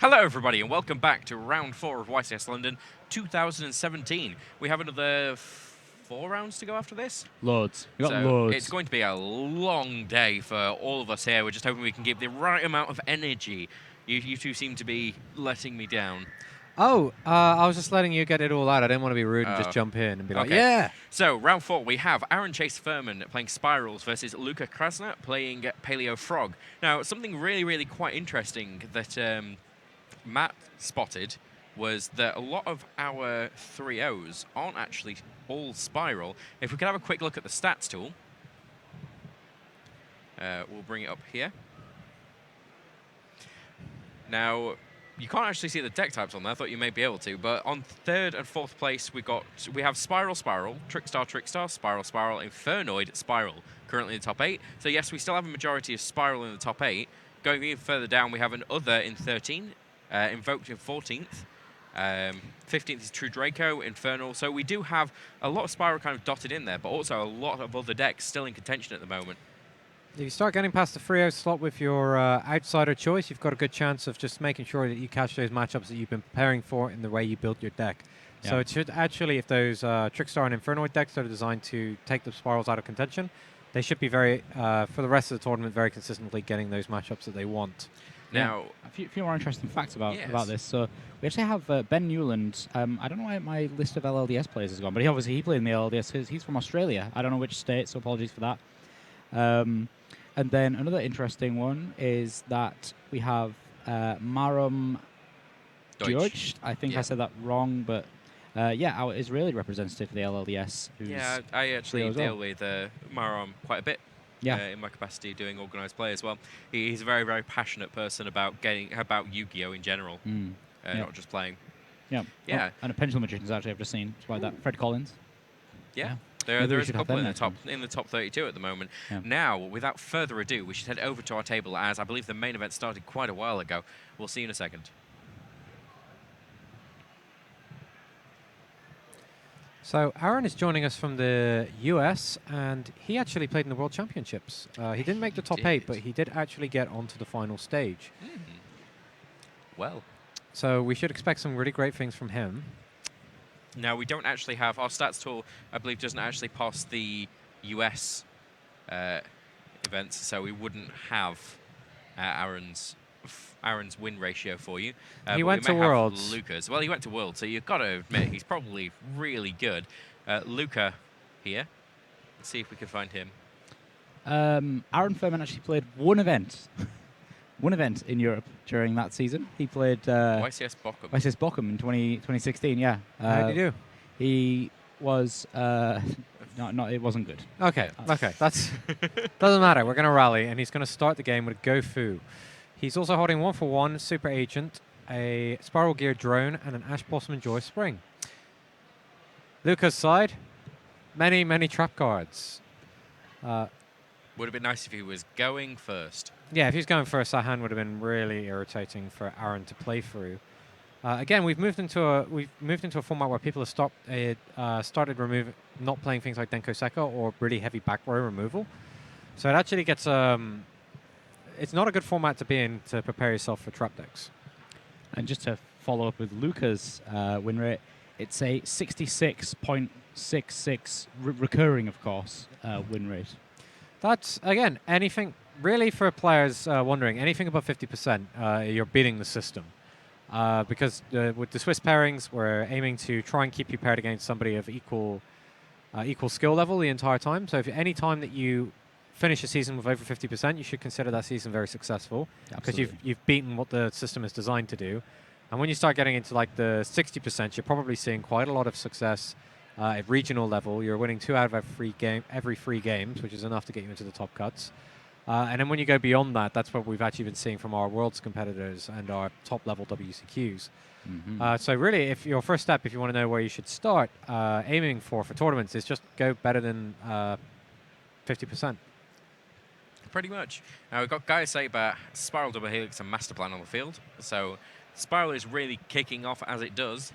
Hello everybody and welcome back to round 4 of YCS London 2017. We have another 4 rounds to go after this. Loads. We got So loads. it's going to be a long day for all of us here. We're just hoping we can give the right amount of energy. You two seem to be letting me down. Oh, I was just letting you get it all out. I didn't want to be rude and just jump in and be like, Okay. yeah. So, round 4, we have Aaron Chase Furman playing Spirals versus Luka Krašna playing Paleo Frog. Now, something really quite interesting that Matt spotted was that a lot of our 3-0s aren't actually all Spiral. If we could have a quick look at the stats tool, we'll bring it up here. Now, you can't actually see the deck types on there. I thought you may be able to, but on 3rd and 4th place, we have Spiral, Trickstar, Spiral, Infernoid, Spiral, currently in the top 8. So yes, we still have a majority of Spiral in the top 8. Going even further down, we have an Other in 13, Invoked in 14th. 15th is True Draco, Infernal. So we do have a lot of Spiral kind of dotted in there, but also a lot of other decks still in contention at the moment. If you start getting past the 3-0 slot with your outsider choice, you've got a good chance of just making sure that you catch those matchups that you've been preparing for in the way you built your deck. Yeah. So it should actually, if those Trickstar and Infernoid decks are designed to take the Spirals out of contention, they should be very, for the rest of the tournament, very consistently getting those matchups that they want. Now, a few more interesting facts about this. So we actually have Ben Newland. I don't know why my list of LLDS players has gone, but he played in the LLDS because he's from Australia. I don't know which state, so apologies for that. And then another interesting one is that we have Marum Deutsch. I think I said that wrong, but our Israeli representative for the LLDS. Yeah, I actually deal with Marum quite a bit. In my capacity doing organised play as well. He's a very passionate person about Yu-Gi-Oh in general, not just playing. Yeah. Oh, and a Pendulum Magicians actually I've just seen. It's like that. Fred Collins. Yeah. There is a couple in the top 32 at the moment. Yeah. Now, without further ado, we should head over to our table as I believe the main event started quite a while ago. We'll see you in a second. So Aaron is joining us from the US, and he actually played in the World Championships. He didn't make the top 8, but he did actually get onto the final stage. Well. So we should expect some really great things from him. Now, we don't actually have... Our stats tool, I believe, doesn't actually pass the US events, so we wouldn't have Aaron's win ratio for you. He went to Worlds. Luka's. Well, he went to Worlds, so you've got to admit he's probably really good. Luka here. Let's see if we can find him. Aaron Furman actually played one event. One event in Europe during that season. He played YCS Bochum. YCS Bochum in 2016, yeah. How did he do? He was... it wasn't good. Okay, that's doesn't matter. We're going to rally, and he's going to start the game with Gofu. He's also holding 1-for-1 Super Agent, a Spiral Gear Drone, and an Ash Blossom and Joy Spring. Luka's side, many trap cards. Would have been nice if he was going first. Yeah, if he was going first, that hand would have been really irritating for Aaron to play through. Again, we've moved into a format where people have started not playing things like Denko Seka or really heavy back row removal. So it actually gets it's not a good format to be in to prepare yourself for trap decks. And just to follow up with Luka's win rate, it's a 66.66 recurring, of course, win rate. That's, again, anything, really for players wondering, anything above 50%, you're beating the system. Because with the Swiss pairings, we're aiming to try and keep you paired against somebody of equal skill level the entire time. So if any time that you finish a season with over 50%, you should consider that season very successful. Because you've beaten what the system is designed to do. And when you start getting into like the 60%, you're probably seeing quite a lot of success at regional level. You're winning 2 out of every 3 games, which is enough to get you into the top cuts. And then when you go beyond that, that's what we've actually been seeing from our Worlds competitors and our top-level WCQs. So really, if your first step, if you want to know where you should start aiming for tournaments, is just go better than 50%. Pretty much. Now, we've got Gaia Saber, Spiral Double Helix, and Master Plan on the field. So Spiral is really kicking off as it does.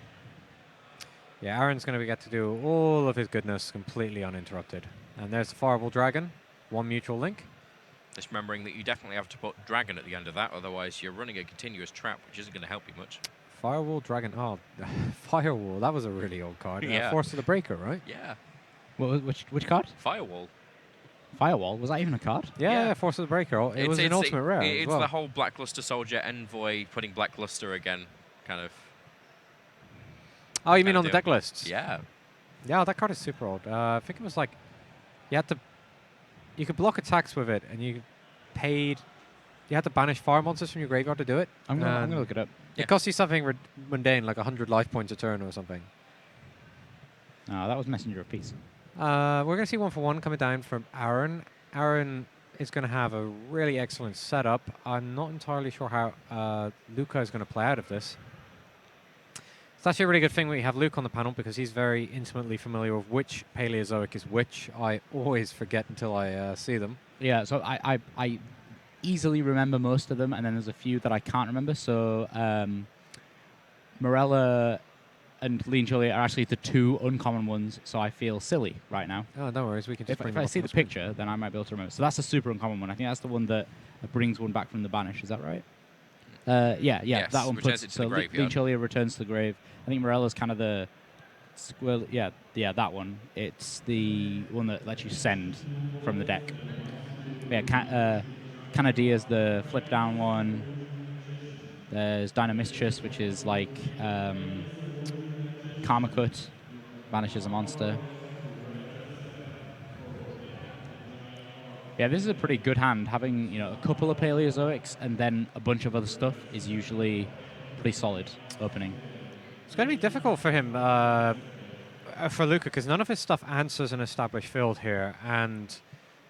Yeah, Aaron's going to get to do all of his goodness completely uninterrupted. And there's the Fireball Dragon, 1 mutual link. Just remembering that you definitely have to put Dragon at the end of that, otherwise you're running a continuous trap, which isn't going to help you much. Firewall, Dragon. Oh, Firewall. That was a really old card. Yeah. Force of the Breaker, right? Yeah. Which card? Firewall. Firewall? Was that even a card? Yeah, Force of the Breaker. It was an ultimate rare. It's well. the whole Blackluster Soldier Envoy putting Blackluster again, kind of. Oh, you mean on the deck lists? Yeah. Yeah, that card is super old. I think it was like you could block attacks with it, and you had to banish fire monsters from your graveyard to do it. I'm gonna look it up. It costs you something mundane, like 100 life points a turn or something. No, that was Messenger of Peace. We're going to see 1-for-1 coming down from Aaron. Aaron is going to have a really excellent setup. I'm not entirely sure how Luka is going to play out of this. It's actually a really good thing we have Luke on the panel because he's very intimately familiar with which Paleozoic is which. I always forget until I see them. Yeah, so I easily remember most of them, and then there's a few that I can't remember. So Morella and Lean Chili are actually the two uncommon ones, so I feel silly right now. Oh, no worries. We can just if I see the picture, then I might be able to remember. So that's a super uncommon one. I think that's the one that brings one back from the banish. Is that right? Yes, that one returns puts it to the graveyard. Lean Chili returns to the grave. I think Morella's kind of the that one. It's the one that lets you send from the deck. Yeah, Canadia's the flip down one. There's Dynamistress, which is like Karma Cut, banishes a monster. Yeah, this is a pretty good hand. Having a couple of Paleozoics and then a bunch of other stuff is usually pretty solid opening. It's going to be difficult for him, for Luka, because none of his stuff answers an established field here, and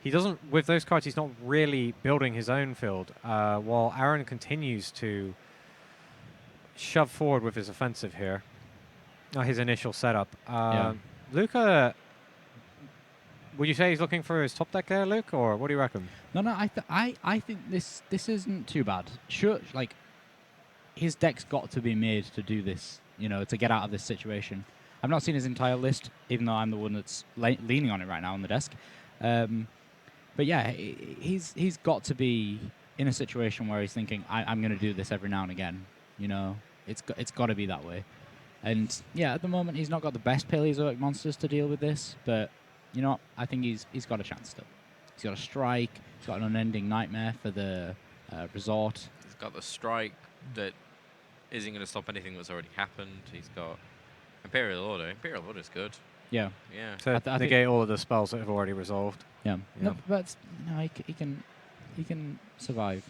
he doesn't. With those cards, he's not really building his own field. While Aaron continues to shove forward with his offensive here, his initial setup. Luka, would you say he's looking for his top deck there, Luke, or what do you reckon? No, I think this isn't too bad. Sure, like his deck's got to be made to do this. To get out of this situation. I've not seen his entire list, even though I'm the one that's leaning on it right now on the desk. But yeah, he's got to be in a situation where he's thinking, I'm going to do this every now and again. It's got to be that way. And yeah, at the moment he's not got the best Paleozoic monsters to deal with this, but you know what? I think he's got a chance still. He's got a strike. He's got an unending nightmare for the resort. He's got the strike that isn't going to stop anything that's already happened. He's got Imperial Order. Imperial Order is good. Yeah. Yeah. To negate all of the spells that have already resolved. Yeah. No, but he can survive.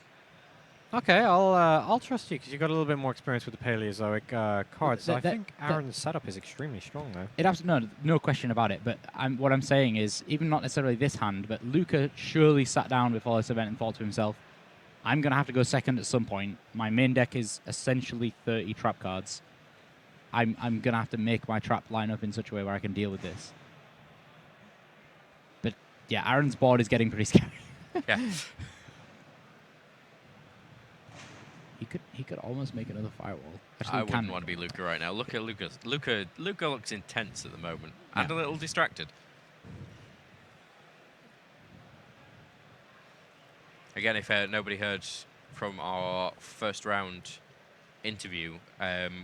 Okay, I'll trust you because you've got a little bit more experience with the Paleozoic cards. I think Aaron's setup is extremely strong, though. No question about it. But what I'm saying is, even not necessarily this hand, but Luka surely sat down before this event and thought to himself, I'm going to have to go second at some point. My main deck is essentially 30 trap cards. I'm going to have to make my trap line up in such a way where I can deal with this. But yeah, Aaron's board is getting pretty scary. Yeah. He could almost make another firewall. Actually, I wouldn't want to be Luka right now. Luka looks intense at the moment and a little distracted. Again, if nobody heard from our first round interview,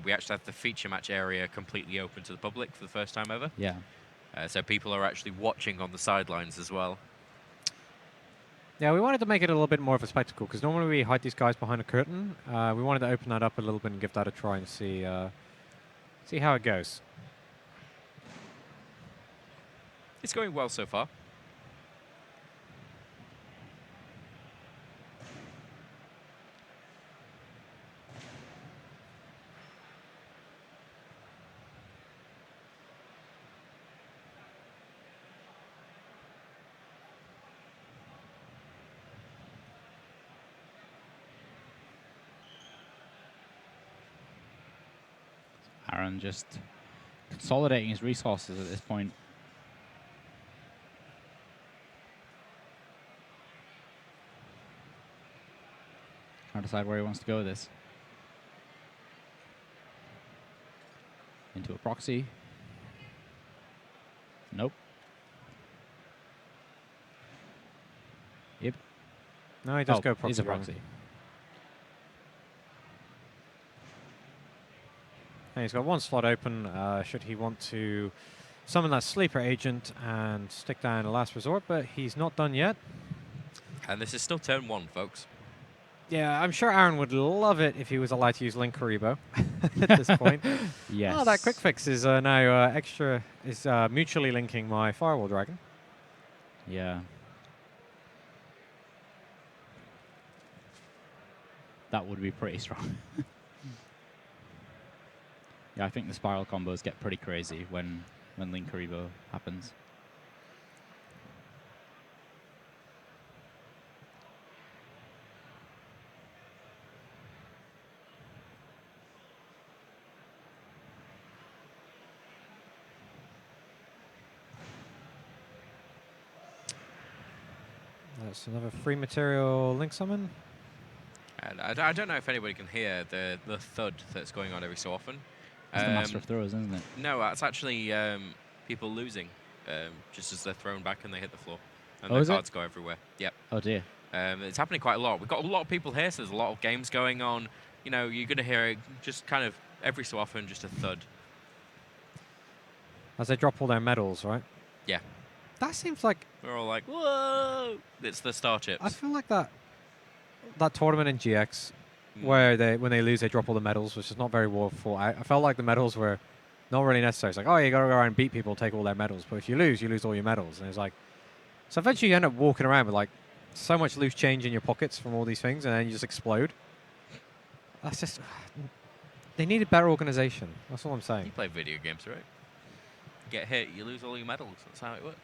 we actually had the feature match area completely open to the public for the first time ever. Yeah. So people are actually watching on the sidelines as well. Yeah, we wanted to make it a little bit more of a spectacle because normally we hide these guys behind a curtain. We wanted to open that up a little bit and give that a try and see how it goes. It's going well so far. Aaron just consolidating his resources at this point. Trying to decide where he wants to go with this. Into a proxy. Nope. Yep. No, he does go proxy. He's a proxy. And he's got one slot open. Should he want to summon that sleeper agent and stick down a last resort, but he's not done yet. And this is still turn 1, folks. Yeah, I'm sure Aaron would love it if he was allowed to use Link Karibo at this point. Yes. Oh, that quick fix is now mutually linking my Firewall Dragon. Yeah. That would be pretty strong. Yeah, I think the spiral combos get pretty crazy when Link Karibo happens. That's another free material Link summon. And I don't know if anybody can hear the thud that's going on every so often. It's the Master of Throws, isn't it? No, that's actually people losing, just as they're thrown back and they hit the floor. And Oh, the is cards go everywhere. Yep. Oh dear. It's happening quite a lot. We've got a lot of people here, so there's a lot of games going on. You know, you're going to hear it just kind of every so often, just a thud. As they drop all their medals, right? Yeah. That seems like... We're all like, whoa! It's the star chips. I feel like that tournament in GX where when they lose, they drop all the medals, which is not very well thought out. I felt like the medals were not really necessary. It's like, oh, you got to go around and beat people, take all their medals. But if you lose all your medals. And it's like... So eventually you end up walking around with like so much loose change in your pockets from all these things, and then you just explode. That's just... They needed better organization. That's all I'm saying. You play video games, right? Get hit, you lose all your medals. That's how it works.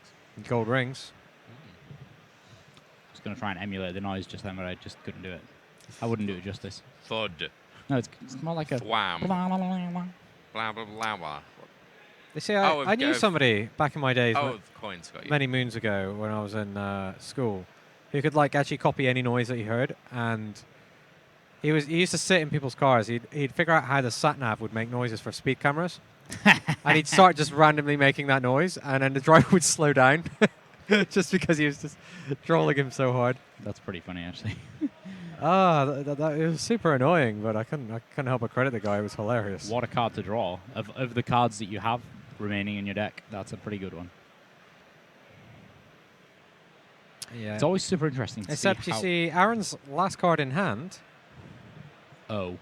Gold rings. I was going to try and emulate the noise just then, but I just couldn't do it. I wouldn't do it justice. Thud. No, it's more like a... Thwam. Blah, blah, blah, blah. Blah, blah, blah, blah. You see, I knew somebody back in my days, the coins got you. many moons ago when I was in school, who could like actually copy any noise that he heard, and he used to sit in people's cars. He'd figure out how the sat nav would make noises for speed cameras, and he'd start just randomly making that noise, and then the driver would slow down, just because he was just trolling him so hard. That's pretty funny, actually. It was super annoying, but I couldn't help but credit the guy. It was hilarious. What a card to draw. Of the cards that you have remaining in your deck, that's a pretty good one. Yeah. It's always super interesting to Except see you see Aaron's last card in hand. Oh.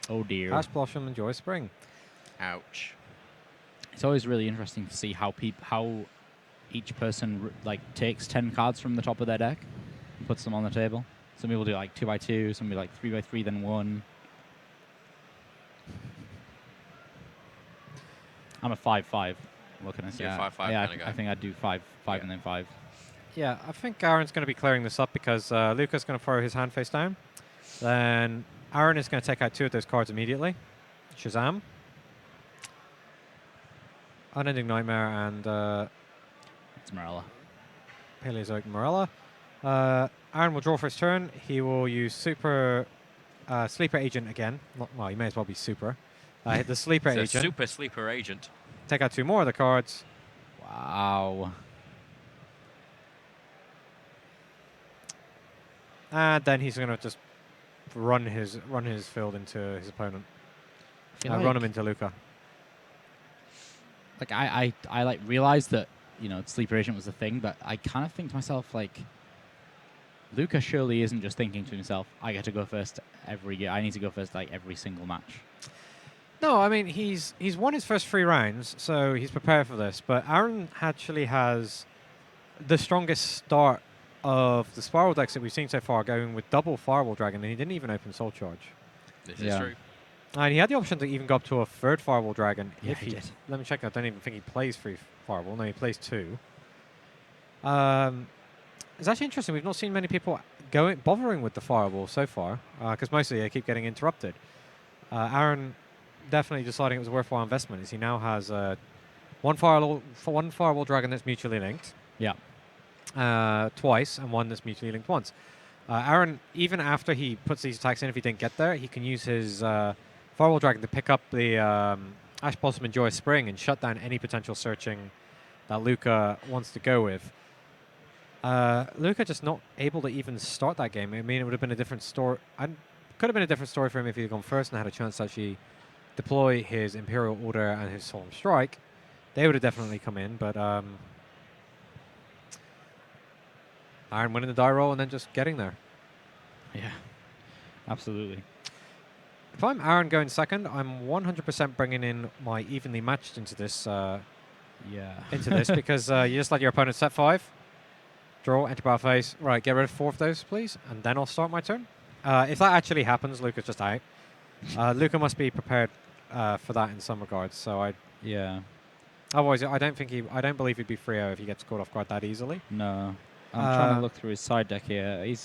Oh dear. Ash Blossom and Joy Spring. Ouch. It's always really interesting to see how each person takes 10 cards from the top of their deck and puts them on the table. Some people do like 2x2, some do like 3x3, then 1. I'm a 5-5. What can I say? You're a 5-5 yeah, kinda guy. I think I'd do 5 and then 5. Yeah, I think Aaron's going to be clearing this up because Luka's going to throw his hand face down. Then Aaron is going to take out 2 of those cards immediately. Shazam. Unending Nightmare and It's Morella. Paleozoic Morella. Aaron will draw for his turn. He will use Sleeper Agent again. Well, he may as well be Super. Hit the Sleeper It's a Agent. super sleeper agent. Take out 2 more of the cards. Wow. And then he's going to just run his field into his opponent. Run him into Luka. Like I realized that, Sleeper Agent was the thing, but I kind of think to myself, like, Luka surely isn't just thinking to himself, I get to go first I need to go first every single match. No, I mean, he's won his first 3 rounds, so he's prepared for this. But Aaron actually has the strongest start of the Spiral decks that we've seen so far, going with double Firewall Dragon, and he didn't even open Soul Charge. This is true. And he had the option to even go up to a 3rd Firewall Dragon. Yeah, if he did. Let me check. I don't even think he plays 3 Firewall. No, he plays 2. It's actually interesting. We've not seen many people bothering with the Firewall so far, because mostly they keep getting interrupted. Aaron definitely deciding it was a worthwhile investment, as he now has one Firewall Dragon that's mutually linked. Yeah. Twice, and 1 that's mutually linked once. Aaron, even after he puts these attacks in, if he didn't get there, he can use his Firewall Dragon to pick up the Ash Blossom and Joyous Spring and shut down any potential searching that Luka wants to go with. Luka just not able to even start that game. I mean, it would have been a different story. Could have been a different story for him if he'd gone first and had a chance to actually deploy his Imperial Order and his Solemn Strike. They would have definitely come in, but Aaron winning the die roll and then just getting there. Yeah, absolutely. If I'm Aaron going second, I'm 100% bringing in my evenly matched into this. Into this because you just let your opponent set 5, draw, enter battle phase. Right, get rid of 4 of those, please, and then I'll start my turn. If that actually happens, Luka's just out. Luka must be prepared for that in some regards. So otherwise, I don't believe he'd be 3-0 if he gets caught off guard that easily. No, I'm trying to look through his side deck here.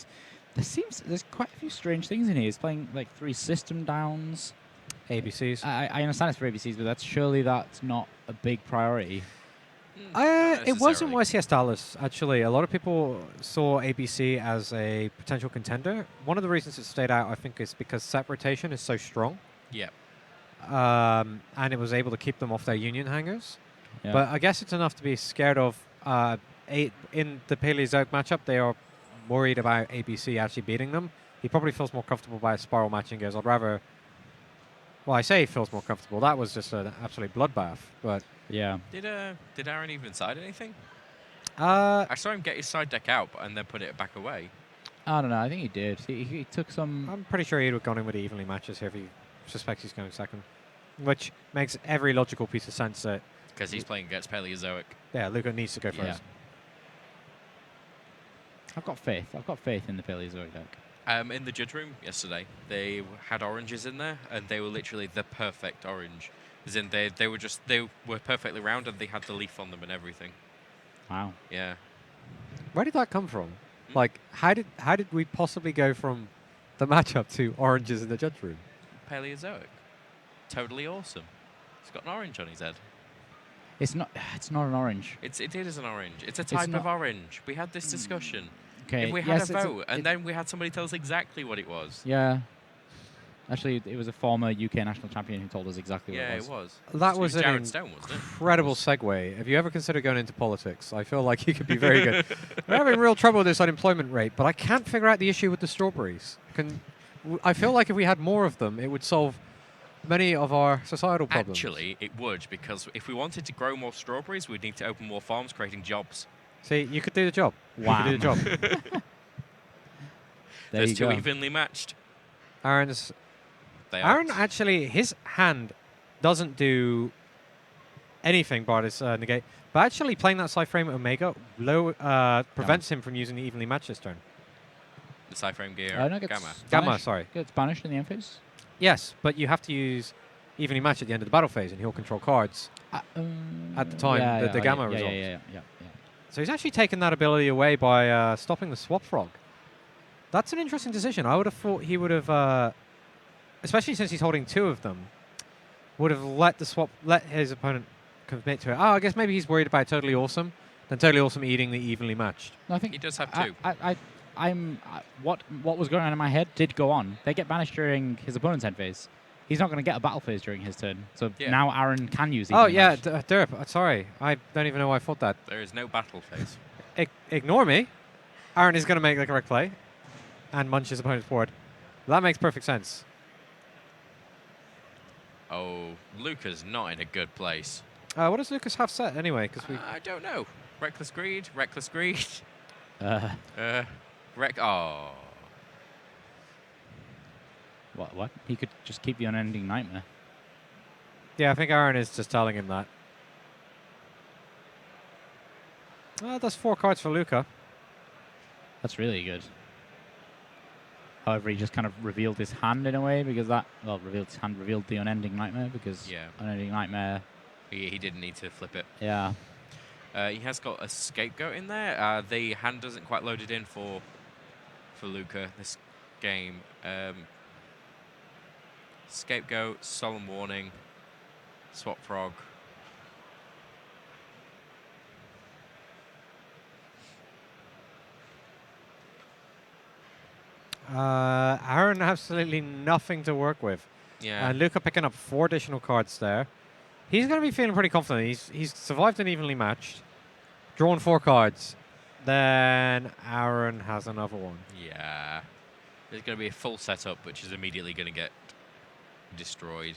There's quite a few strange things in here. He's playing like 3 system downs. ABCs. I understand it's for ABCs, but surely that's not a big priority. It was in YCS Dallas, actually. A lot of people saw ABC as a potential contender. One of the reasons it stayed out, I think, is because set rotation is so strong. Yeah. And it was able to keep them off their Union hangars. Yeah. But I guess it's enough to be scared of. In the Paleozoic matchup, they are worried about ABC actually beating them. He probably feels more comfortable by a spiral matching goes. I'd rather... Well, I say he feels more comfortable. That was just an absolute bloodbath. But yeah. Did Aaron even side anything? I saw him get his side deck out and then put it back away. I don't know. I think he did. He took some... I'm pretty sure he'd have gone in with the evenly matches here if he suspects he's going second. Which makes every logical piece of sense that... Because he's playing against Paleozoic. Yeah, Luka needs to go first. Yeah. I've got faith. I've got faith in the Paleozoic deck. In the judge room yesterday, they had oranges in there, and they were literally the perfect orange. As in, they were perfectly round, and they had the leaf on them and everything. Wow. Yeah. Where did that come from? Like, how did we possibly go from the matchup to oranges in the judge room? Paleozoic. Totally awesome. He's got an orange on his head. It's not an orange. It is an orange. It's a type of orange. We had this discussion. Okay. If we had a vote, and then we had somebody tell us exactly what it was. Yeah. Actually, it was a former UK national champion who told us exactly what it was. Yeah, it was. That was an Jared Stone, wasn't it? incredible segue. Have you ever considered going into politics? I feel like you could be very good. We're having real trouble with this unemployment rate, but I can't figure out the issue with the strawberries. I feel like if we had more of them, it would solve many of our societal problems. Actually, it would, because if we wanted to grow more strawberries, we'd need to open more farms, creating jobs. See, you could do the job. Wow. You could do the job. There's 2 evenly matched. Aaron actually, his hand doesn't do anything bar this negate. But actually playing that side frame Omega prevents him from using the evenly matched this turn. The side frame gear no, Gamma. Gamma, sorry. Gets banished in the end phase? Yes, but you have to use evenly matched at the end of the battle phase, and he'll control cards at the time, the Gamma resolves. Yeah. So he's actually taken that ability away by stopping the Swap Frog. That's an interesting decision. I would have thought he would have, especially since he's holding 2 of them, would have let his opponent commit to it. Oh, I guess maybe he's worried about Totally Awesome, then Totally Awesome eating the evenly matched. No, I think he does have 2. What was going on in my head did go on. They get banished during his opponent's end phase. He's not going to get a battle phase during his turn. So now Aaron can use it. Oh, yeah, Derp. Sorry. I don't even know why I thought that. There is no battle phase. Ignore me. Aaron is going to make the correct play and munch his opponent's board. That makes perfect sense. Oh, Luka's not in a good place. What does Lucas have set anyway? I don't know. Reckless Greed. Oh. What? He could just keep the Unending Nightmare. Yeah, I think Aaron is just telling him that. That's 4 cards for Luka. That's really good. However, he just kind of revealed his hand in a way because revealed the Unending Nightmare because Unending Nightmare. He didn't need to flip it. Yeah. He has got a Scapegoat in there. The hand doesn't quite load it in for Luka this game. Scapegoat, Solemn Warning, Swap Frog. Aaron absolutely nothing to work with. Yeah. And Luka picking up 4 additional cards there. He's going to be feeling pretty confident. He's survived an evenly matched, drawn 4 cards, then Aaron has another one. Yeah. There's going to be a full setup, which is immediately going to get destroyed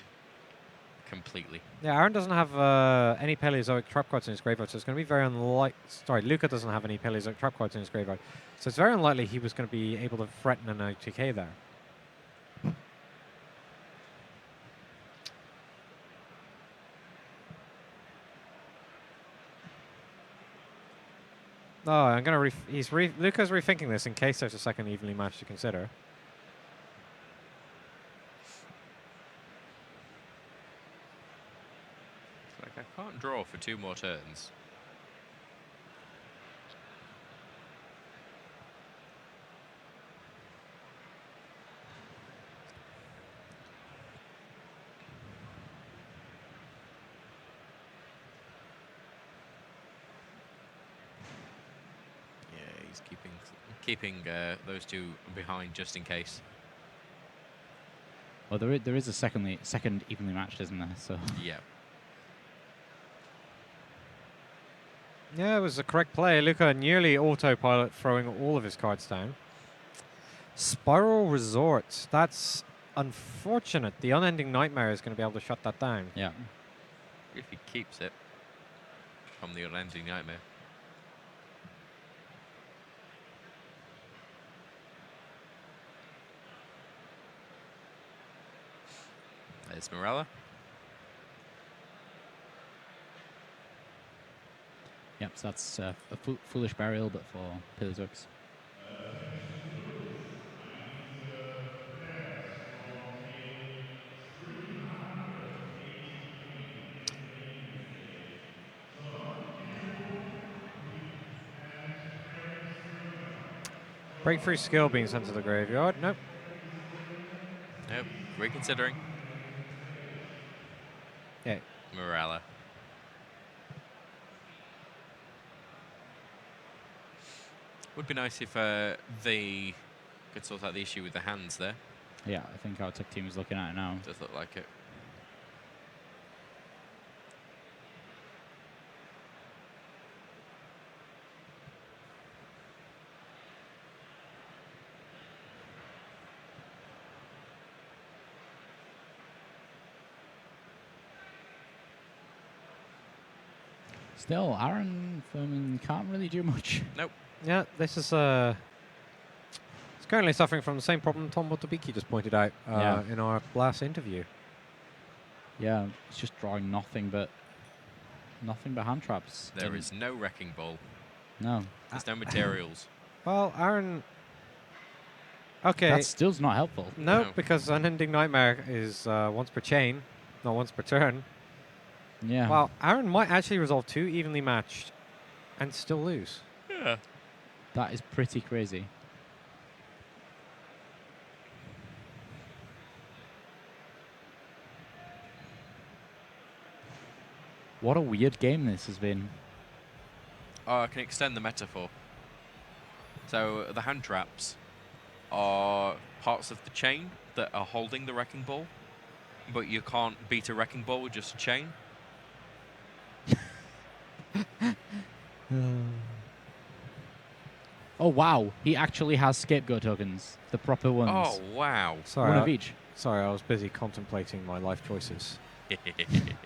completely. Yeah, Aaron doesn't have any Paleozoic trap cards in his graveyard, so it's going to be very unlikely. Sorry, Luka doesn't have any Paleozoic trap cards in his graveyard, so it's very unlikely he was going to be able to threaten an OTK there. Oh, I'm going to. Luka's rethinking this in case there's a second evenly match to consider. Like I can't draw for 2 more turns. Yeah, he's keeping those 2 behind just in case. Well, there is a second evenly matched, isn't there? So Yeah. Yeah, it was a correct play. Luka nearly autopilot, throwing all of his cards down. Spiral Resort. That's unfortunate. The Unending Nightmare is going to be able to shut that down. yeah. If he keeps it from the Unending Nightmare. There's Morella. Yep, so that's a foolish burial, but for Paleozoics. Breakthrough Skill being sent to the graveyard. Nope. Nope. Reconsidering. Yeah. Morella. Would be nice if they could sort out the issue with the hands there. Yeah, I think our tech team is looking at it now. Does look like it. Still, Aaron Furman can't really do much. Nope. Yeah, this is it's currently suffering from the same problem Tom Motabiki just pointed out in our last interview. Yeah, it's just drawing nothing but hand traps. There is no Wrecking Ball. No. There's no materials. Well, Aaron. Okay. That still's not helpful. No, No. because Unending Nightmare is once per chain, not once per turn. Yeah. Wow, Aaron might actually resolve 2 evenly matched and still lose. Yeah. That is pretty crazy. What a weird game this has been. Oh, I can extend the metaphor. So the hand traps are parts of the chain that are holding the Wrecking Ball, but you can't beat a Wrecking Ball with just a chain. Oh wow, he actually has scapegoat tokens, the proper ones. Oh, wow. Sorry, One of each. Sorry, I was busy contemplating my life choices.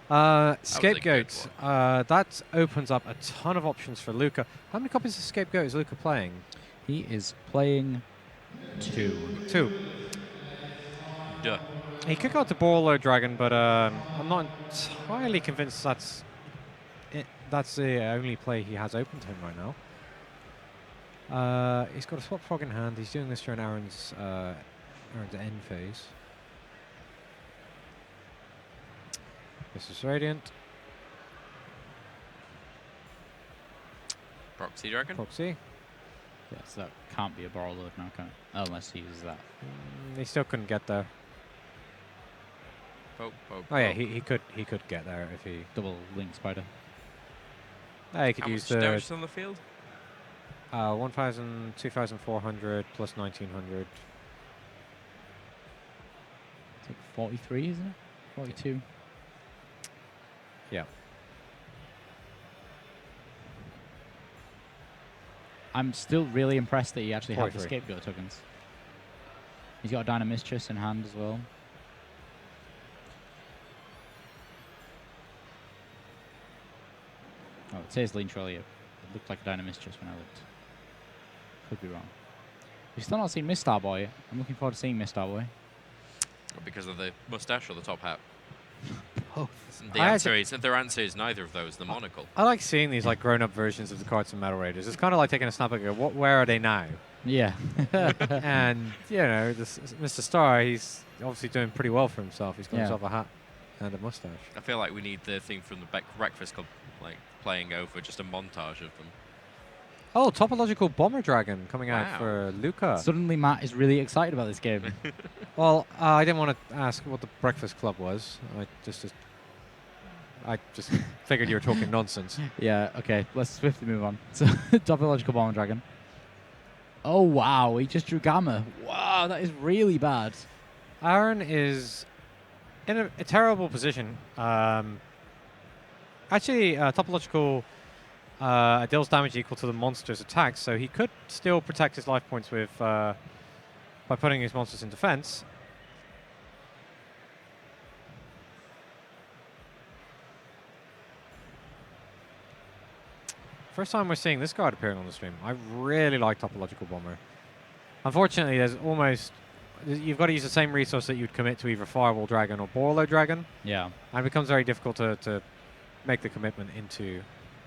a Scapegoat. good That opens up a ton of options for Luka. How many copies of Scapegoat is Luka playing? He is playing 2. 2. Duh. He could go to Brawler Dragon, but I'm not entirely convinced that's the only play he has open to him right now. He's got a Swap Frog in hand. He's doing this during Aaron's end phase. This is Radiant. Proxy Dragon? Proxy. Yes, that can't be a borrow load now, can it? Unless he uses that. He still couldn't get there. Poke, poke, Oh yeah, poke. he could get there if he. Double link spider. He could How use much the damage is on the field? 1,000, 2,400 plus 1,900. It's like 43, isn't it? 42. Yeah. I'm still really impressed that he actually had the 43. scapegoat tokens. He's got a Dynamistress in hand as well. Oh, it says Lean Trolley. It looked like a Dynamistress when I looked. Could be wrong. We've still not seen Mistar Boy. I'm looking forward to seeing Mistar Boy. Because of the mustache or the top hat? Both. The answer is neither of those. The monocle. I like seeing these like grown-up versions of the cards from Metal Raiders. It's kind of like taking a snap and go, where are they now? Yeah. And, you know, Mr. Star, he's obviously doing pretty well for himself. He's got himself a hat and a mustache. I feel like we need the thing from the Breakfast Club like playing over, just a montage of them. Oh, Topological Bomber Dragon coming out for Luka. Suddenly Matt is really excited about this game. Well, I didn't want to ask what the Breakfast Club was. I just figured you were talking nonsense. Yeah, okay, let's swiftly move on. So, Topological Bomber Dragon. Oh, wow, he just drew Gamma. Wow, that is really bad. Aaron is in a terrible position. Actually, Topological deals damage equal to the monster's attack, so he could still protect his life points with by putting his monsters in defense. First time we're seeing this card appearing on the stream. I really like Topological Bomber. Unfortunately, you've got to use the same resource that you'd commit to either Firewall Dragon or Borlo Dragon. Yeah. And it becomes very difficult to make the commitment into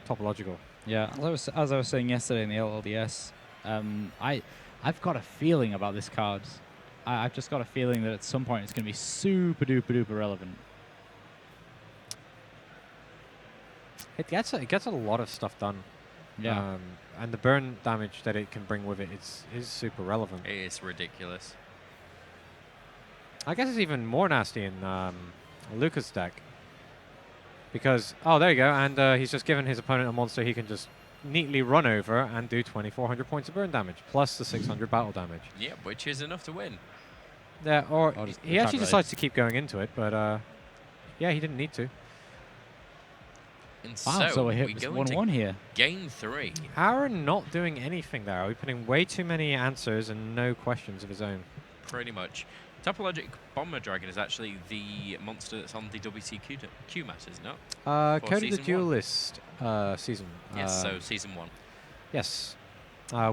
Topological. Yeah, as I was saying yesterday in the LLDS, I've got a feeling about this card. I've just got a feeling that at some point it's going to be super duper duper relevant. It gets a lot of stuff done. Yeah. And the burn damage that it can bring with it is super relevant. It is ridiculous. I guess it's even more nasty in Luka's deck. Because, oh, there you go, and he's just given his opponent a monster he can just neatly run over and do 2,400 points of burn damage, plus the 600 battle damage. Yeah, which is enough to win. Yeah, or he actually decides to keep going into it, but yeah, he didn't need to. And wow, so we hit go 1-1 here. Game 3. Aaron not doing anything there. We're putting way too many answers and no questions of his own. Pretty much. Topologic Bomber Dragon is actually the monster that's on the WCQ mat, isn't it? Code of the Duelist season. Yes, so season 1. Yes.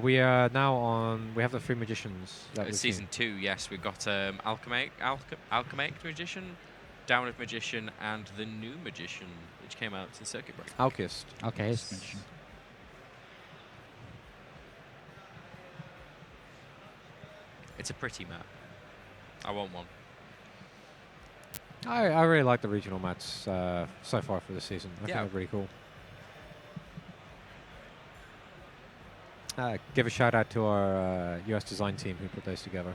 We are now on. We have the 3 magicians. Season 2, yes. We've got Alchemaic Magician, Downward Magician, and the new Magician, which came out in Circuit Break. Alchist. Alchist Magician. It's a pretty map. I want one. I really like the regional mats so far for this season. I think they're really cool. Give a shout out to our US design team who put those together.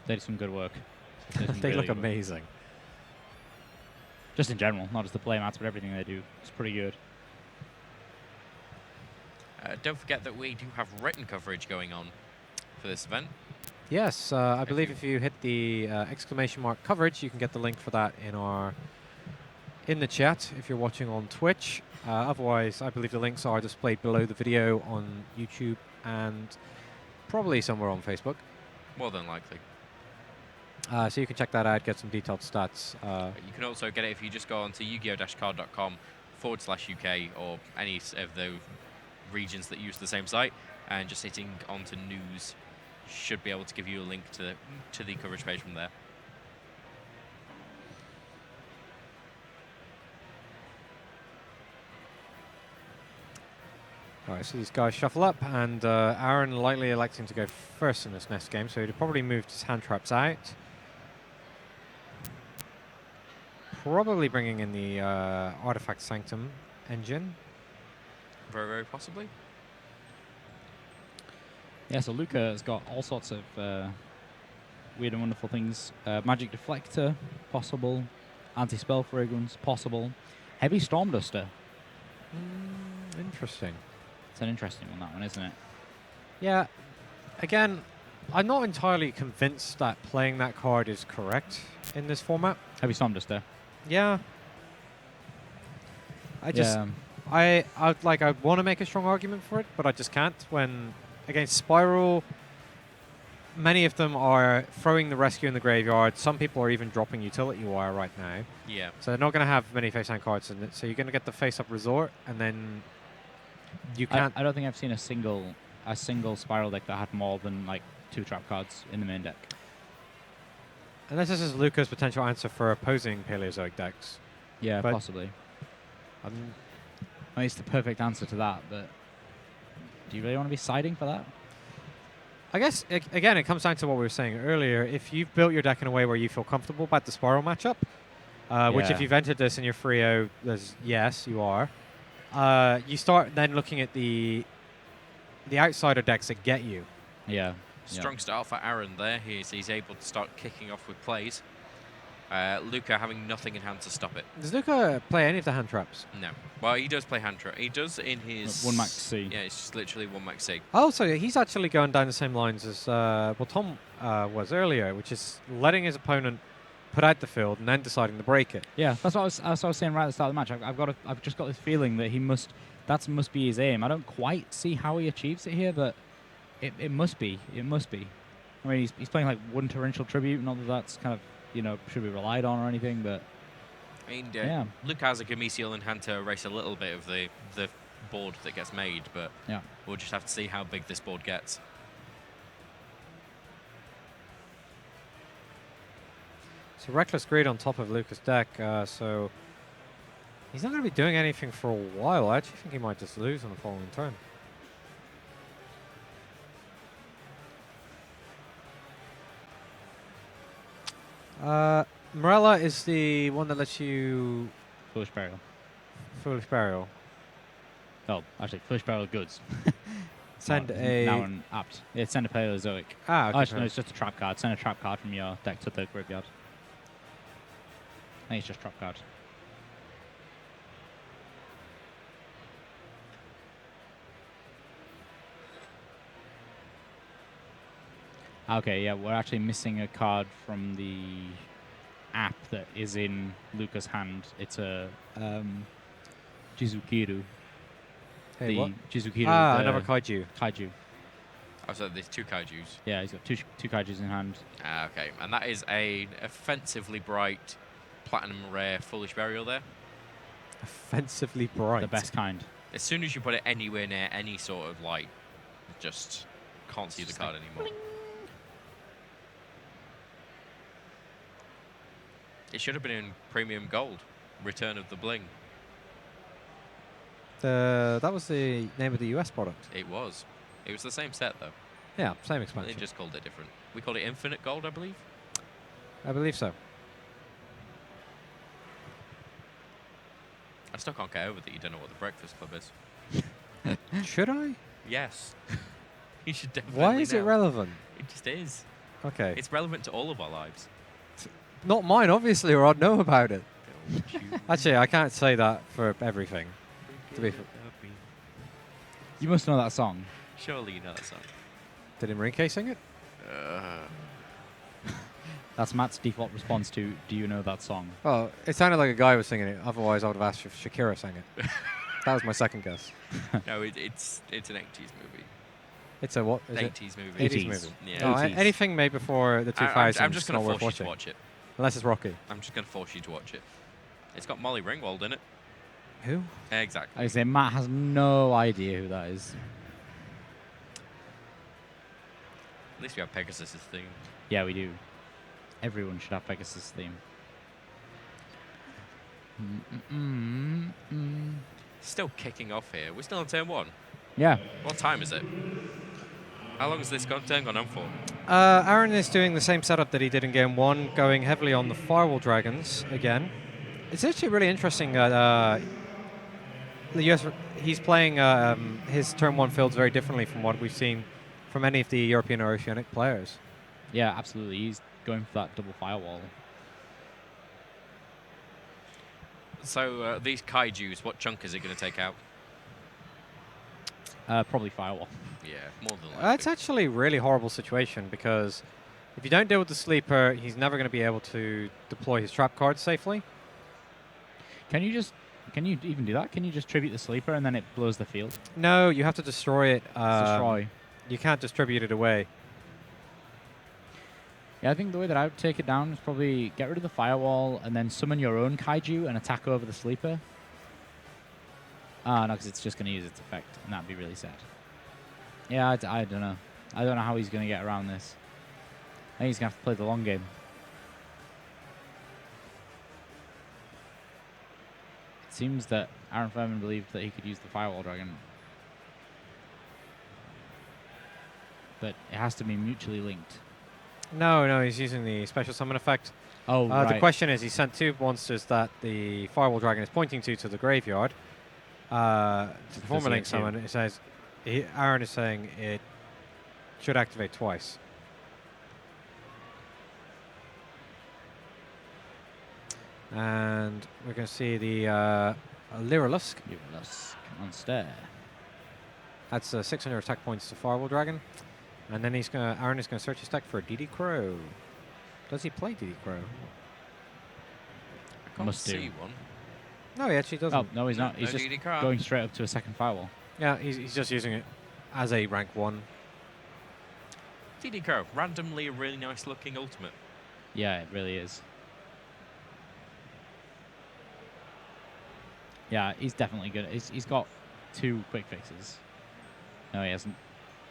They did some good work. They look amazing. Just in general, not just the play mats, but everything they do. It's pretty good. Don't forget that we do have written coverage going on for this event. Yes, I believe if you hit the exclamation mark coverage, you can get the link for that in the chat if you're watching on Twitch. Otherwise, I believe the links are displayed below the video on YouTube and probably somewhere on Facebook. More than likely. So you can check that out, get some detailed stats. You can also get it if you just go onto yu-gi-oh-card.com/UK or any of the regions that use the same site, and just hitting onto news should be able to give you a link to the coverage page from there. All right, so these guys shuffle up, and Aaron likely electing to go first in this next game, so he'd probably moved his hand traps out. Probably bringing in the Artifact Sanctum engine. Very, very possibly. Yeah, so Luka has got all sorts of weird and wonderful things. Magic Deflector, possible. Anti-Spell Fragrance, possible. Heavy Storm Duster. Interesting. It's an interesting one, that one, isn't it? Yeah. Again, I'm not entirely convinced that playing that card is correct in this format. Heavy Storm Duster. Yeah. I I want to make a strong argument for it, but I just can't. When against Spiral, many of them are throwing the rescue in the graveyard. Some people are even dropping utility wire right now. Yeah. So they're not going to have many face-down cards in it. So you're going to get the face-up resort, and then you can't. I don't think I've seen a single Spiral deck that had more than like 2 trap cards in the main deck. Unless this is Luka's potential answer for opposing Paleozoic decks. Yeah, possibly. I mean, it's the perfect answer to that, but do you really want to be siding for that? I guess, again, it comes down to what we were saying earlier. If you've built your deck in a way where you feel comfortable about the Spiral matchup, which if you've entered this in your 3-0, yes, you are. You start then looking at the outsider decks that get you. Yeah. Strong start for Aaron there. He's able to start kicking off with plays. Luka having nothing in hand to stop it. Does Luka play any of the hand traps? No. Well, he does play hand trap. He does in his... 1 max C. Yeah, it's just literally 1 max C. Oh, so he's actually going down the same lines as Tom was earlier, which is letting his opponent put out the field and then deciding to break it. Yeah, that's what I was saying right at the start of the match. I've just got this feeling that that must be his aim. I don't quite see how he achieves it here, but it must be. It must be. I mean, he's playing like 1 torrential tribute, not that that's kind of, should be relied on or anything, but I mean, Luke has a Gameciel in hand to erase a little bit of the board that gets made, but we'll just have to see how big this board gets. So Reckless Greed on top of Luka's deck, so he's not going to be doing anything for a while. I actually think he might just lose on the following turn. Morella is the one that lets you... Foolish Burial. Foolish Burial. Oh, actually, Foolish Burial goods. Send now an apt. Yeah, send a Paleozoic. Ah, okay. Actually, no, it's just a trap card. Send a trap card from your deck to the graveyard. I think it's just trap card. Okay, yeah, we're actually missing a card from the app that is in Luka's hand. It's a Jizukiru. Hey, what? Jizukiru. Another Kaiju. Kaiju. Oh, so there's 2 Kaijus. Yeah, he's got two Kaijus in hand. Okay, and that is a offensively bright platinum rare Foolish Burial there. Offensively bright. The best kind. As soon as you put it anywhere near any sort of light, just can't see the card anymore. Bling. It should have been in Premium Gold. Return of the Bling. That was the name of the US product. It was. It was the same set, though. Yeah, same expansion. They just called it different. We called it Infinite Gold, I believe. I believe so. I still can't get over that you don't know what the Breakfast Club is. Should I? Yes. You should definitely Why is it know. relevant? It just is. Okay. It's relevant to all of our lives. Not mine, obviously, or I'd know about it. Actually, I can't say that for everything. To be You must know that song. Surely you know that song. Did Enrique sing it? That's Matt's default response to, do you know that song? Oh, it sounded like a guy was singing it. Otherwise, I would have asked if Shakira sang it. That was my second guess. No, it's an 80s movie. It's a what? Is 80s movie. 80s movie. Yeah. Oh, anything made before the 2000s. I'm just going to not worth force you watching. to watch it. Unless it's Rocky. I'm just going to force you to watch it. It's got Molly Ringwald in it. Who? Exactly. I say Matt has no idea who that is. At least we have Pegasus' theme. Yeah, we do. Everyone should have Pegasus' theme. Still kicking off here. We're still on turn 1. Yeah. What time is it? How long has this turn gone on for? Aaron is doing the same setup that he did in game 1, going heavily on the Firewall Dragons again. It's actually really interesting. The US, he's playing his turn 1 fields very differently from what we've seen from any of the European or Oceanic players. Yeah, absolutely. He's going for that double firewall. So these kaijus, what chunk is it going to take out? Probably firewall. Yeah, more than likely. It's actually a really horrible situation because if you don't deal with the sleeper, he's never going to be able to deploy his trap cards safely. Can you just Can you even do that? Can you just tribute the sleeper and then it blows the field? No, you have to destroy it. Destroy. You can't distribute it away. Yeah, I think the way that I would take it down is probably get rid of the firewall and then summon your own kaiju and attack over the sleeper. No, because it's just going to use its effect, and that'd be really sad. Yeah, I don't know. I don't know how he's going to get around this. I think he's going to have to play the long game. It seems that Aaron Furman believed that he could use the Firewall Dragon. But it has to be mutually linked. No, he's using the special summon effect. Oh, right. The question is, he sent 2 monsters that the Firewall Dragon is pointing to the graveyard. To perform a link summon, it says, Aaron is saying it should activate twice. And we're going to see the Lyrilusk. Lyrilusk monster. That's 600 attack points to Firewall Dragon. And then Aaron is going to search his deck for a DD Crow. Does he play DD Crow? I can't see one. No, he actually doesn't. Oh, no, he's not. He's just going straight up to a second Firewall. Yeah, he's just using it as a rank 1. DD Crow, randomly a really nice looking ultimate. Yeah, it really is. Yeah, he's definitely good. He's got 2 quick fixes. No, he hasn't.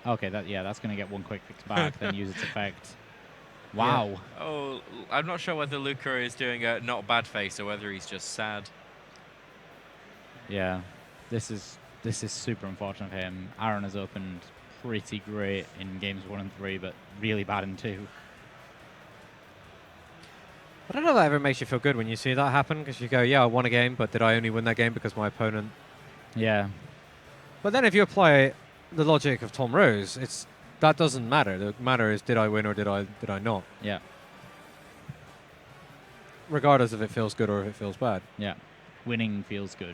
Okay, that's going to get 1 quick fix back, then use its effect. Wow. Yeah. Oh, I'm not sure whether Luka is doing a not bad face or whether he's just sad. Yeah, this is super unfortunate for him. Aaron has opened pretty great in games 1 and 3, but really bad in 2. I don't know if that ever makes you feel good when you see that happen, because you go, yeah, I won a game, but did I only win that game because my opponent... Yeah. But then if you apply the logic of Tom Rose, that doesn't matter. The matter is, did I win or did I not? Yeah. Regardless if it feels good or if it feels bad. Yeah. Winning feels good.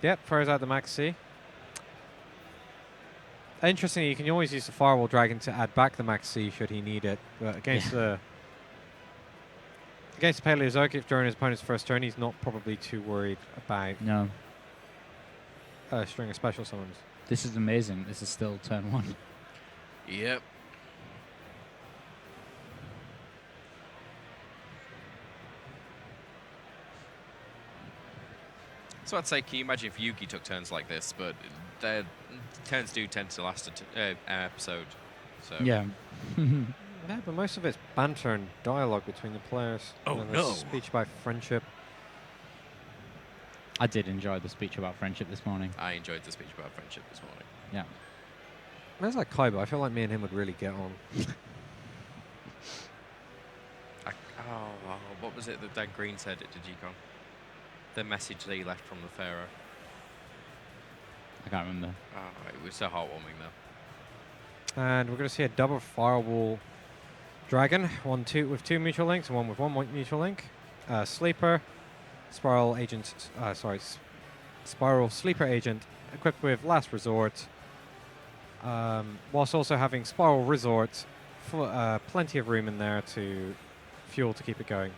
Yep, fires out the Max C. Interestingly, you can always use the Firewall Dragon to add back the Max C should he need it. But against the Paleozoic, if during his opponent's first turn, he's not probably too worried about a string of special summons. This is amazing. This is still turn 1. Yep. So I'd say, can you imagine if Yugi took turns like this? But their turns do tend to last an episode. So yeah. Yeah, but most of it's banter and dialogue between the players. Oh, and no. Speech about friendship. I did enjoy the speech about friendship this morning. I enjoyed the speech about friendship this morning. Yeah. Where's that Kaiba? I feel like me and him would really get on. What was it that Dan Green said at Digicon? The message that he left from the Pharaoh. I can't remember. Oh, it was so heartwarming though. And we're going to see a double Firewall Dragon, with 2 mutual links and one with 1 mutual link. Sleeper, Spiral Agent, Spiral Sleeper Agent, equipped with Last Resort, whilst also having Spiral Resort, plenty of room in there to fuel to keep it going.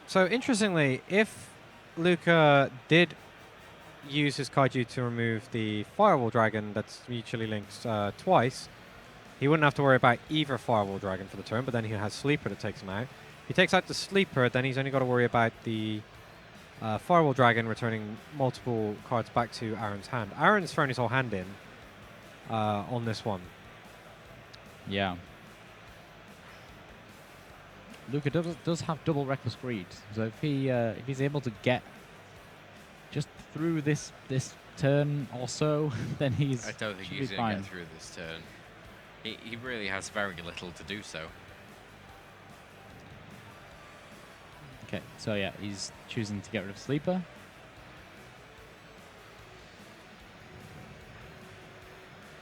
So interestingly, if Luka did use his kaiju to remove the Firewall Dragon that's mutually linked twice, he wouldn't have to worry about either Firewall Dragon for the turn, but then he has Sleeper that takes him out. If he takes out the Sleeper, then he's only got to worry about the Firewall Dragon returning multiple cards back to Aaron's hand. Aaron's thrown his whole hand in on this one. Yeah. Luka does have double Reckless Greed, so if he's able to get just through this turn or so, then he's. I don't think he's going to get through this turn. He really has very little to do so. Okay, so yeah, he's choosing to get rid of Sleeper.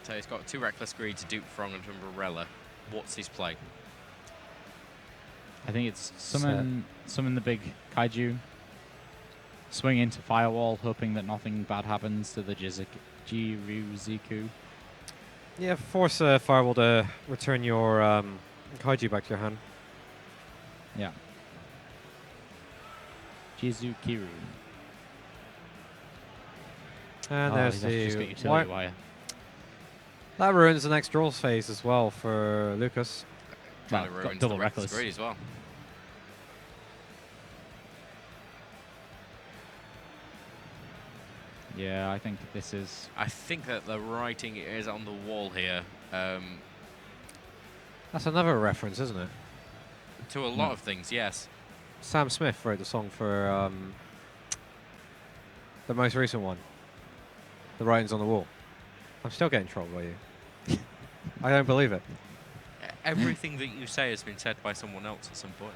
So he's got 2 Reckless Greed to dupe Frong and Umbrella. What's his play? I think it's summon the big kaiju, swing into Firewall, hoping that nothing bad happens to the Jiruziku. Yeah, force Firewall to return your kaiju back to your hand. Yeah. Jizukiru. And there's the utility wire. That ruins the next draw phase as well for Lucas. Kind of ruins double the Reckless reckless Greed as well. Yeah, I think this is... I think that the writing is on the wall here. That's another reference, isn't it? To a lot of things, yes. Sam Smith wrote the song for the most recent one. The writing's on the wall. I'm still getting trolled by you. I don't believe it. Everything that you say has been said by someone else at some point.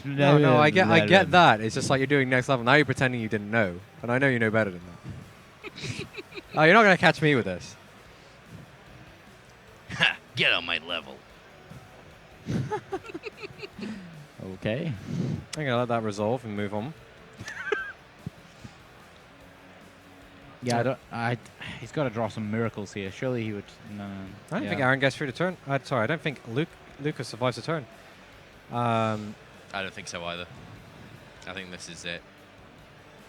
No, I get that. It's just like you're doing next level. Now you're pretending you didn't know. And I know you know better than that. Oh, you're not going to catch me with this. Ha! Get on my level. Okay. I'm going to let that resolve and move on. Yeah, he's got to draw some miracles here. Surely he would... No. I don't think Aaron gets through the turn. Sorry, I don't think Lucas survives the turn. I don't think so either. I think this is it.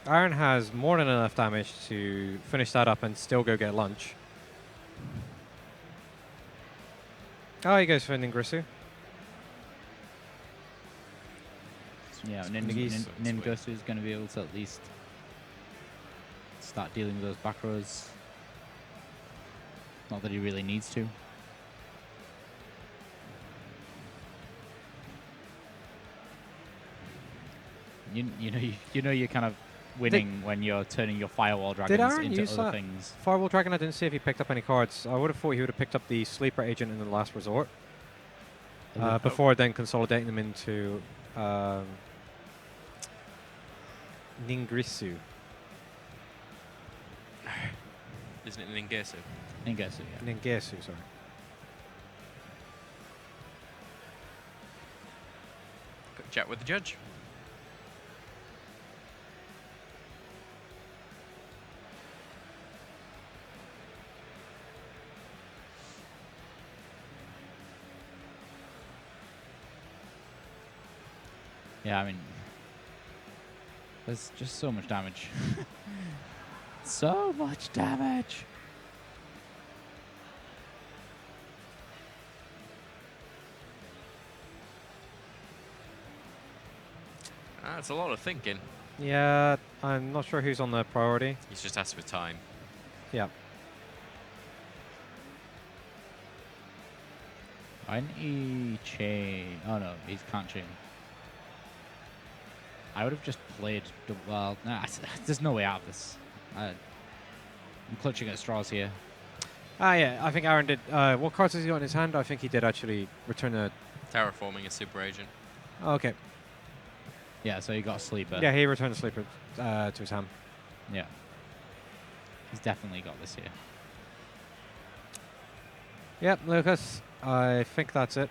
Aaron has more than enough damage to finish that up and still go get lunch. Oh, he goes for Ningrisu. Yeah, Ningosu is going to be able to at least start dealing with those back rows. Not that he really needs to. You know you're kind of winning when you're turning your Firewall Dragons into other things. Firewall Dragon, I didn't see if he picked up any cards. I would have thought he would have picked up the Sleeper Agent in the last resort. Before then consolidating them into Ningrisu. Isn't it Ningesu? Ningesu, yeah. Ningesu, sorry. Got chat with the judge. Yeah, I mean, there's just so much damage. So much damage. That's a lot of thinking. Yeah, I'm not sure who's on the priority. He's just asked for time. Yeah. Why didn't he chain? Oh no, he can't chain. I would have just played. Well, nah, there's no way out of this. I'm clutching at straws here. Yeah, I think Aaron did. What cards has he got in his hand? I think he did actually return a... Terraforming a Super Agent. Oh, okay. Yeah, so he got a Sleeper. Yeah, he returned a Sleeper to his hand. Yeah. He's definitely got this here. Yep, Lucas. I think that's it.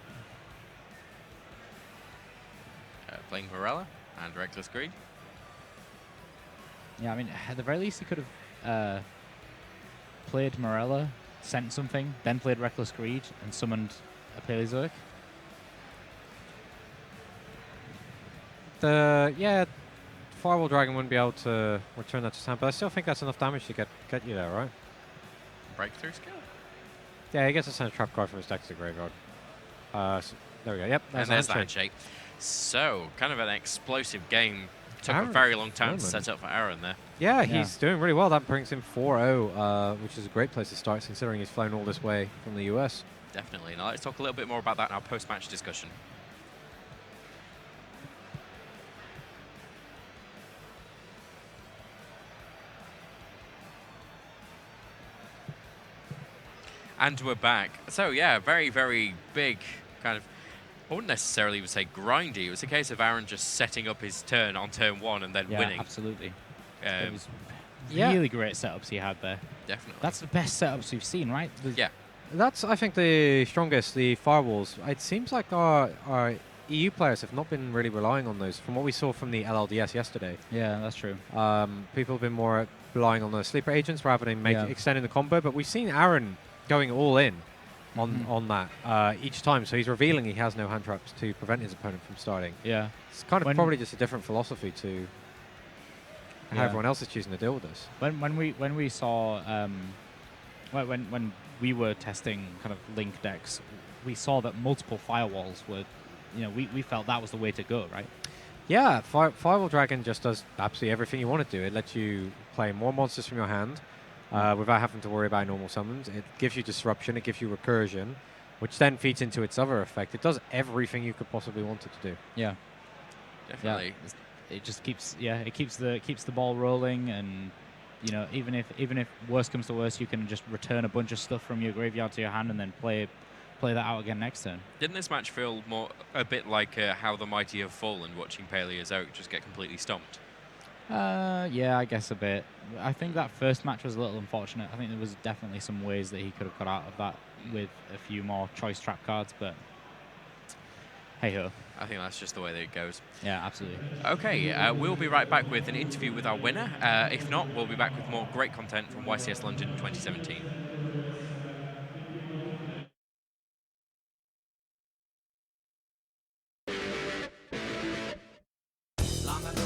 Playing Morella and Reckless Greed. Yeah, I mean, at the very least, he could have played Morella, sent something, then played Reckless Greed, and summoned a Paleozoic. Firewall Dragon wouldn't be able to return that to his hand, but I still think that's enough damage to get you there, right? Breakthrough skill? Yeah, he gets to send a trap card from his deck to the graveyard. So there we go. Yep, there's the handshake. So, kind of an explosive game. Took a very long time to set up for Aaron there. Yeah, he's doing really well. That brings him 4-0, which is a great place to start, considering he's flown all this way from the US. Definitely. Now let's talk a little bit more about that in our post-match discussion. And we're back. So yeah, very, very big kind of, I wouldn't necessarily even say grindy. It was a case of Aaron just setting up his turn on turn one and then winning. Absolutely. It was really great setups he had there. Definitely. That's the best setups we've seen, right? Yeah. That's, I think, the strongest, the firewalls. It seems like our EU players have not been really relying on those from what we saw from the LLDS yesterday. Yeah, that's true. People have been more relying on the sleeper agents rather than extending the combo, but we've seen Aaron going all in on that each time, so he's revealing he has no hand traps to prevent his opponent from starting. Yeah. It's kind of probably just a different philosophy to how everyone else is choosing to deal with this. When we saw when we were testing kind of Link decks, we saw that multiple firewalls were, we felt that was the way to go, right? Yeah, Firewall Dragon just does absolutely everything you want to do. It lets you play more monsters from your hand without having to worry about normal summons. It gives you disruption, it gives you recursion, which then feeds into its other effect. It does everything you could possibly want it to do. Yeah. Definitely. Yeah. It just keeps the ball rolling, and even if worst comes to worst, you can just return a bunch of stuff from your graveyard to your hand and then play that out again next turn. Didn't this match feel a bit like how the mighty have fallen, watching Peleus Oak just get completely stomped? Yeah, I guess a bit. I think that first match was a little unfortunate. I think there was definitely some ways that he could have got out of that with a few more choice trap cards, but hey ho. I think that's just the way that it goes. Yeah, absolutely. Okay, we'll be right back with an interview with our winner. If not, we'll be back with more great content from YCS London 2017.